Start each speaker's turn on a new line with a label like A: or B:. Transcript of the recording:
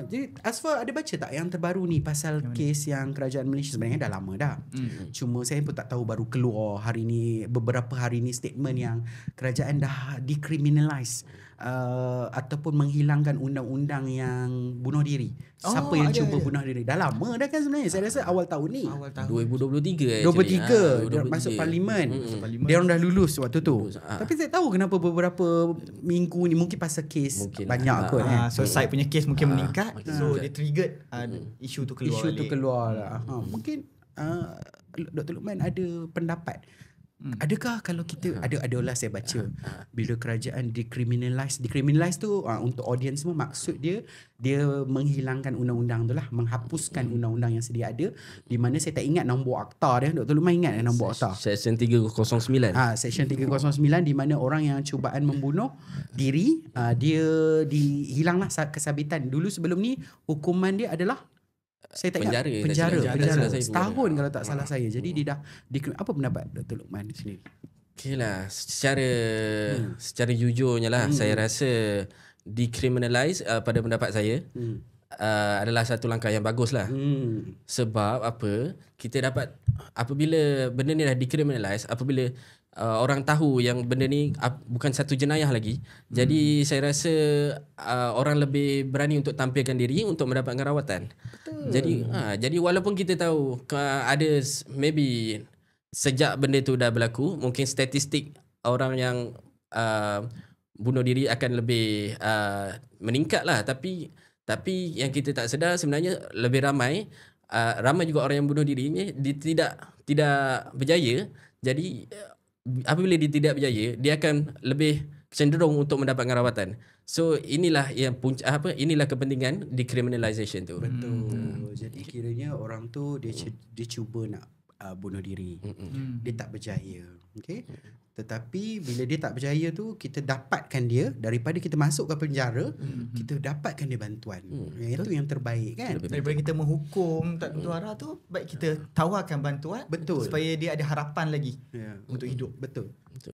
A: Jadi Asfa ada baca tak yang terbaru ni pasal kes yang kerajaan Malaysia? Sebenarnya dah lama dah. Cuma saya pun tak tahu, baru keluar hari ni, beberapa hari ni statement yang kerajaan dah decriminalise ataupun menghilangkan undang-undang yang bunuh diri. Siapa yang cuba bunuh diri. Dah lama dah kan sebenarnya. Saya rasa awal tahun ni.
B: 2023
A: 23 masuk parlimen. Dia orang dah lulus waktu tu. Tapi saya tahu kenapa beberapa minggu ni, mungkin pasal kes banyak kot.
C: So side punya kes mungkin meningkat. So dia triggered isu tu keluar.
A: Isu tu keluar lah. Mungkin Dr. Luqman ada pendapat. Adakah kalau kita adalah saya baca bila kerajaan decriminalise tu untuk audience semua, maksud dia menghilangkan undang-undang tu lah, menghapuskan undang-undang yang sedia ada, di mana saya tak ingat nombor akta dia. Dr. Luqman ingat nombor akta?
B: Section 309.
A: Section 309, di mana orang yang cubaan membunuh diri dia dihilanglah kesabitan. Dulu sebelum ni hukuman dia adalah saya tak ingat, penjara setahun kalau tak salah saya. Jadi dia dah apa pendapat Dr. Luqman di sini?
B: Okeylah, secara jujurnya lah, saya rasa decriminalise pada pendapat saya adalah satu langkah yang bagus lah. Sebab apa, kita dapat, apabila benda ni dah decriminalise, apabila orang tahu yang benda ni bukan satu jenayah lagi, jadi saya rasa orang lebih berani untuk tampilkan diri untuk mendapatkan rawatan. Jadi walaupun kita tahu ada maybe sejak benda tu dah berlaku, mungkin statistik orang yang bunuh diri akan lebih meningkat lah, tapi yang kita tak sedar sebenarnya lebih ramai juga orang yang bunuh diri ni tidak berjaya. Jadi apabila dia tidak berjaya, dia akan lebih cenderung untuk mendapatkan rawatan. So inilah yang inilah kepentingan decriminalisation tu.
A: Betul. Jadi kiranya orang tu dia cuba nak bunuh diri. Dia tak berjaya. Okey. Tetapi bila dia tak berjaya tu, kita dapatkan dia, daripada kita masuk ke penjara, kita dapatkan dia bantuan. Itu yang terbaik kan.
C: Daripada kita menghukum tak tentu arah tu, baik kita tawarkan bantuan.
A: Betul.
C: Supaya dia ada harapan lagi untuk hidup.
A: Betul.